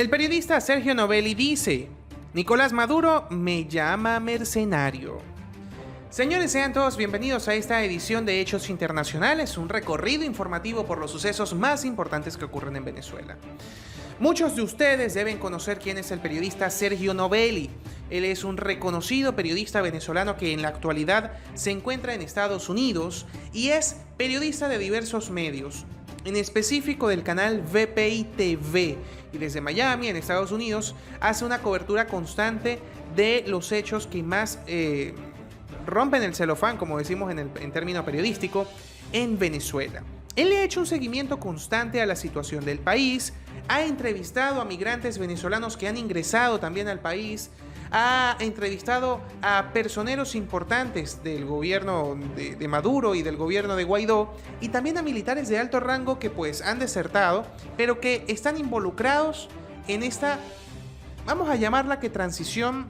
El periodista Sergio Novelli dice: Nicolás Maduro me llama mercenario. Señores, sean todos bienvenidos a esta edición de Hechos Internacionales, un recorrido informativo por los sucesos más importantes que ocurren en Venezuela. Muchos de ustedes deben conocer quién es el periodista Sergio Novelli. Él es un reconocido periodista venezolano que en la actualidad se encuentra en Estados Unidos y es periodista de diversos medios, en específico del canal VPI TV, y desde Miami, en Estados Unidos, hace una cobertura constante de los hechos que más rompen el celofán, como decimos en término periodístico, en Venezuela. Él le ha hecho un seguimiento constante a la situación del país, ha entrevistado a migrantes venezolanos que han ingresado también al país, ha entrevistado a personeros importantes del gobierno de Maduro y del gobierno de Guaidó, y también a militares de alto rango que pues han desertado, pero que están involucrados en esta, vamos a llamarla que transición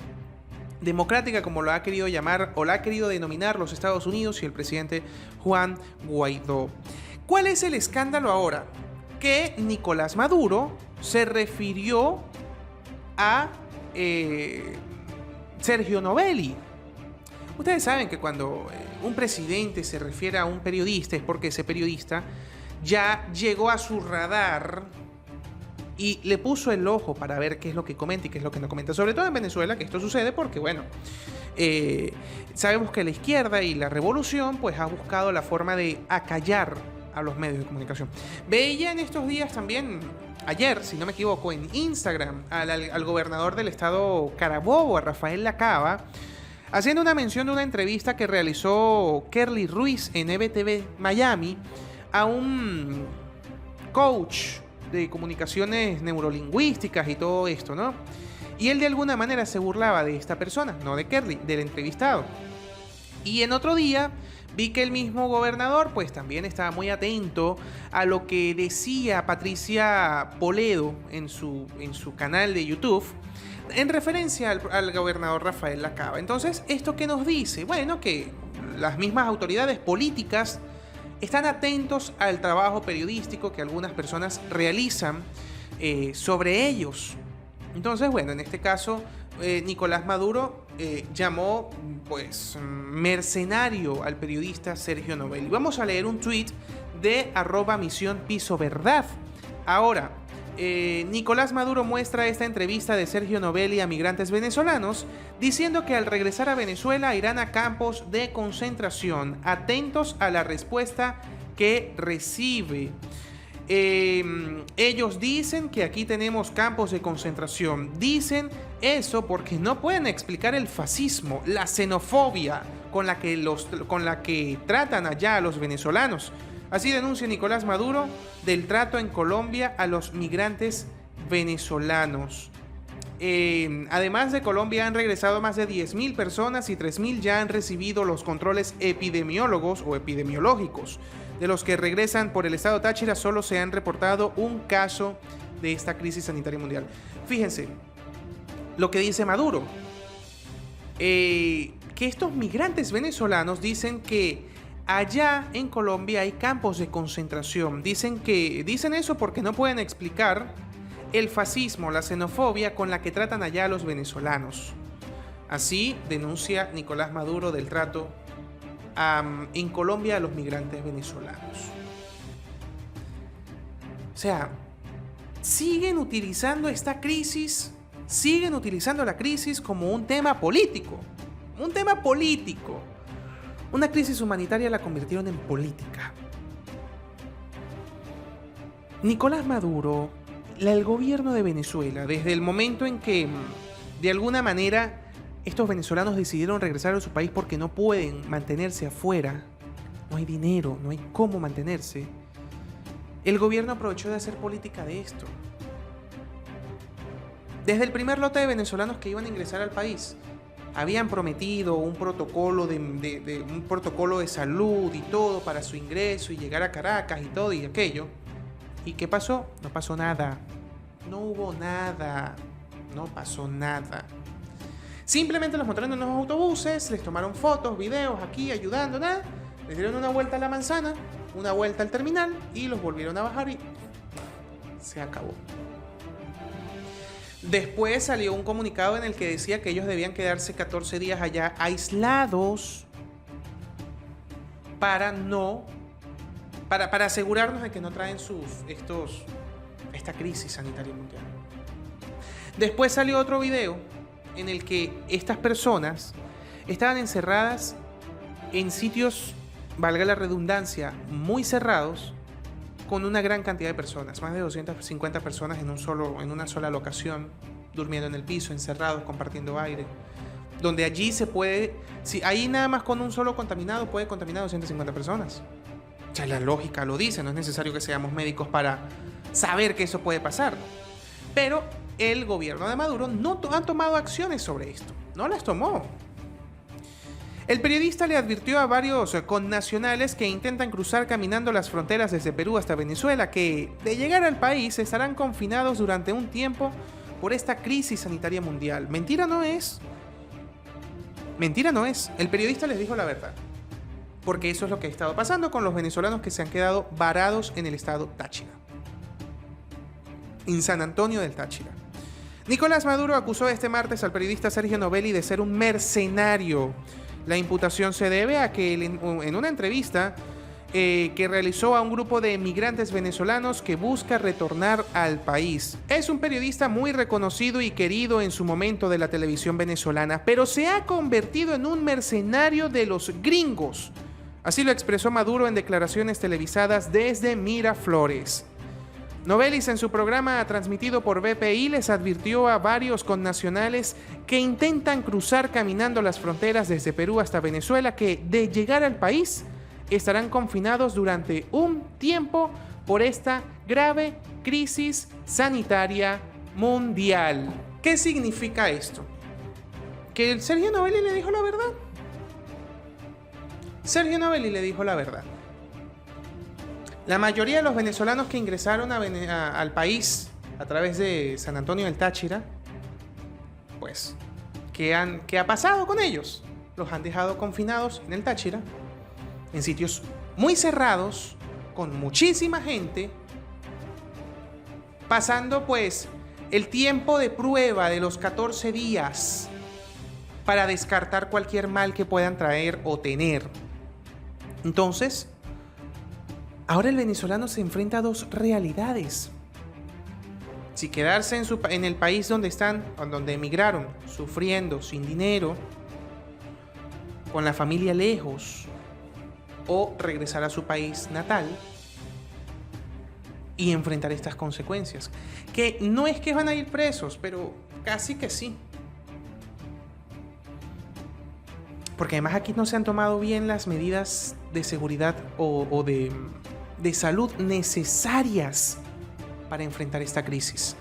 democrática, como lo ha querido llamar o la ha querido denominar los Estados Unidos y el presidente Juan Guaidó. ¿Cuál es el escándalo ahora? Que Nicolás Maduro se refirió a Sergio Novelli. Ustedes saben que cuando un presidente se refiere a un periodista es porque ese periodista ya llegó a su radar y le puso el ojo para ver qué es lo que comenta y qué es lo que no comenta. Sobre todo en Venezuela, que esto sucede porque, bueno, sabemos que la izquierda y la revolución pues ha buscado la forma de acallar a los medios de comunicación. Veía en estos días también, ayer, si no me equivoco, en Instagram, al gobernador del estado Carabobo, a Rafael Lacaba, haciendo una mención de una entrevista que realizó Kerly Ruiz en EBTV Miami a un coach de comunicaciones neurolingüísticas y todo esto, ¿no? Y él de alguna manera se burlaba de esta persona, no de Kerly, del entrevistado. Y en otro día vi que el mismo gobernador pues también estaba muy atento a lo que decía Patricia Poledo en su canal de YouTube en referencia al gobernador Rafael Lacaba. Entonces, ¿esto qué nos dice? Bueno, que las mismas autoridades políticas están atentos al trabajo periodístico que algunas personas realizan sobre ellos. Entonces, bueno, en este caso, Nicolás Maduro llamó pues mercenario al periodista Sergio Novelli. Vamos a leer un tweet de @MisiónPisoVerdad. Ahora, Nicolás Maduro muestra esta entrevista de Sergio Novelli a migrantes venezolanos, diciendo que al regresar a Venezuela irán a campos de concentración, atentos a la respuesta que recibe. Ellos dicen que aquí tenemos campos de concentración. Dicen eso porque no pueden explicar el fascismo, la xenofobia con la que tratan allá a los venezolanos. Así denuncia Nicolás Maduro del trato en Colombia a los migrantes venezolanos. Además de Colombia han regresado más de 10.000 personas y 3.000 ya han recibido los controles epidemiólogos o epidemiológicos. De los que regresan por el estado Táchira solo se han reportado un caso de esta crisis sanitaria mundial. Fíjense lo que dice Maduro. Que estos migrantes venezolanos dicen que allá en Colombia hay campos de concentración. Dicen eso porque no pueden explicar el fascismo, la xenofobia con la que tratan allá a los venezolanos. Así denuncia Nicolás Maduro del trato en Colombia a los migrantes venezolanos. O sea, siguen utilizando esta crisis, siguen utilizando la crisis como un tema político. Un tema político. Una crisis humanitaria la convirtieron en política. Nicolás Maduro, el gobierno de Venezuela, desde el momento en que, de alguna manera, estos venezolanos decidieron regresar a su país porque no pueden mantenerse afuera, no hay dinero, no hay cómo mantenerse, el gobierno aprovechó de hacer política de esto. Desde el primer lote de venezolanos que iban a ingresar al país, habían prometido un protocolo un protocolo de salud y todo para su ingreso y llegar a Caracas y todo y aquello. ¿Y qué pasó? No pasó nada. No hubo nada. No pasó nada. Simplemente los montaron en unos autobuses, les tomaron fotos, videos aquí ayudando, nada. Les dieron una vuelta a la manzana, una vuelta al terminal y los volvieron a bajar y se acabó. Después salió un comunicado en el que decía que ellos debían quedarse 14 días allá aislados para asegurarnos de que no traen esta crisis sanitaria mundial. Después salió otro video en el que estas personas estaban encerradas en sitios, valga la redundancia, muy cerrados, con una gran cantidad de personas, más de 250 personas en una sola locación, durmiendo en el piso, encerrados, compartiendo aire, donde allí se puede, si ahí nada más con un solo contaminado puede contaminar a 250 personas. O sea, la lógica lo dice, no es necesario que seamos médicos para saber que eso puede pasar. Pero el gobierno de Maduro no ha tomado acciones sobre esto, no las tomó. El periodista le advirtió a varios connacionales que intentan cruzar caminando las fronteras desde Perú hasta Venezuela que, de llegar al país, estarán confinados durante un tiempo por esta crisis sanitaria mundial. Mentira no es. Mentira no es. El periodista les dijo la verdad. Porque eso es lo que ha estado pasando con los venezolanos que se han quedado varados en el estado Táchira. En San Antonio del Táchira. Nicolás Maduro acusó este martes al periodista Sergio Novelli de ser un mercenario. La imputación se debe a que en una entrevista que realizó a un grupo de migrantes venezolanos que busca retornar al país. Es un periodista muy reconocido y querido en su momento de la televisión venezolana, pero se ha convertido en un mercenario de los gringos. Así lo expresó Maduro en declaraciones televisadas desde Miraflores. Novelis, en su programa transmitido por BPI, les advirtió a varios connacionales que intentan cruzar caminando las fronteras desde Perú hasta Venezuela que, de llegar al país, estarán confinados durante un tiempo por esta grave crisis sanitaria mundial. ¿Qué significa esto? ¿Que Sergio Novelli le dijo la verdad? Sergio Novelli le dijo la verdad. La mayoría de los venezolanos que ingresaron al país a través de San Antonio del Táchira, pues, ¿qué ha pasado con ellos? Los han dejado confinados en el Táchira, en sitios muy cerrados, con muchísima gente, pasando pues el tiempo de prueba de los 14 días para descartar cualquier mal que puedan traer o tener. Entonces, ahora el venezolano se enfrenta a dos realidades. Si quedarse en el país donde emigraron, sufriendo, sin dinero, con la familia lejos, o regresar a su país natal y enfrentar estas consecuencias. Que no es que van a ir presos, pero casi que sí. Porque además aquí no se han tomado bien las medidas de seguridad o de salud necesarias para enfrentar esta crisis.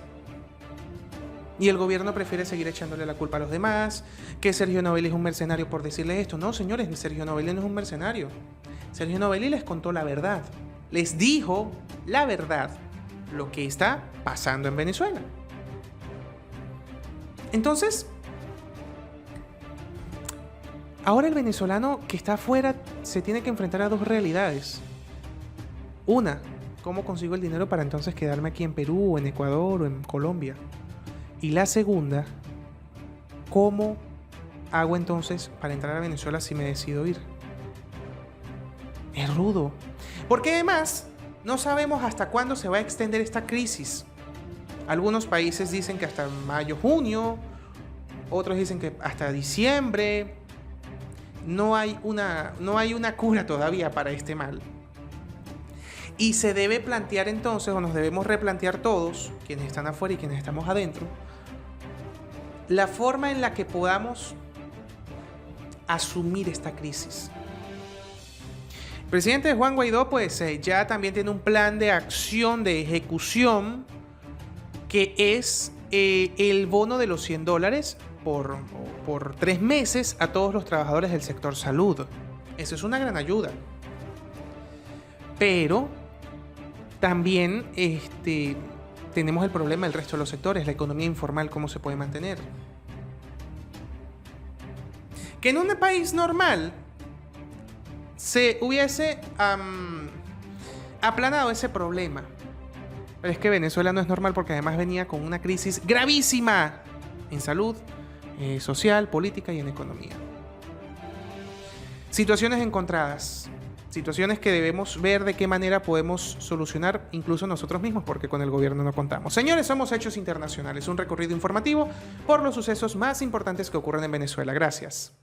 Y el gobierno prefiere seguir echándole la culpa a los demás, que Sergio Novelli es un mercenario por decirles esto. No, señores, Sergio Novelli no es un mercenario. Sergio Novelli les contó la verdad. Les dijo la verdad, lo que está pasando en Venezuela. Entonces, ahora el venezolano que está afuera se tiene que enfrentar a dos realidades. Una, ¿cómo consigo el dinero para entonces quedarme aquí en Perú, o en Ecuador, o en Colombia? Y la segunda, ¿cómo hago entonces para entrar a Venezuela si me decido ir? Es rudo. Porque además, no sabemos hasta cuándo se va a extender esta crisis. Algunos países dicen que hasta mayo, junio. Otros dicen que hasta diciembre. No hay una cura todavía para este mal. Y se debe plantear entonces, o nos debemos replantear todos, quienes están afuera y quienes estamos adentro, la forma en la que podamos asumir esta crisis. El presidente Juan Guaidó pues ya también tiene un plan de acción, de ejecución, que es el bono de los $100 por 3 meses a todos los trabajadores del sector salud. Eso es una gran ayuda. Pero también tenemos el problema del resto de los sectores, la economía informal, cómo se puede mantener. Que en un país normal se hubiese aplanado ese problema. Pero es que Venezuela no es normal porque además venía con una crisis gravísima en salud, social, política y en economía. Situaciones encontradas, situaciones que debemos ver de qué manera podemos solucionar incluso nosotros mismos, porque con el gobierno no contamos. Señores, somos Hechos Internacionales, un recorrido informativo por los sucesos más importantes que ocurren en Venezuela. Gracias.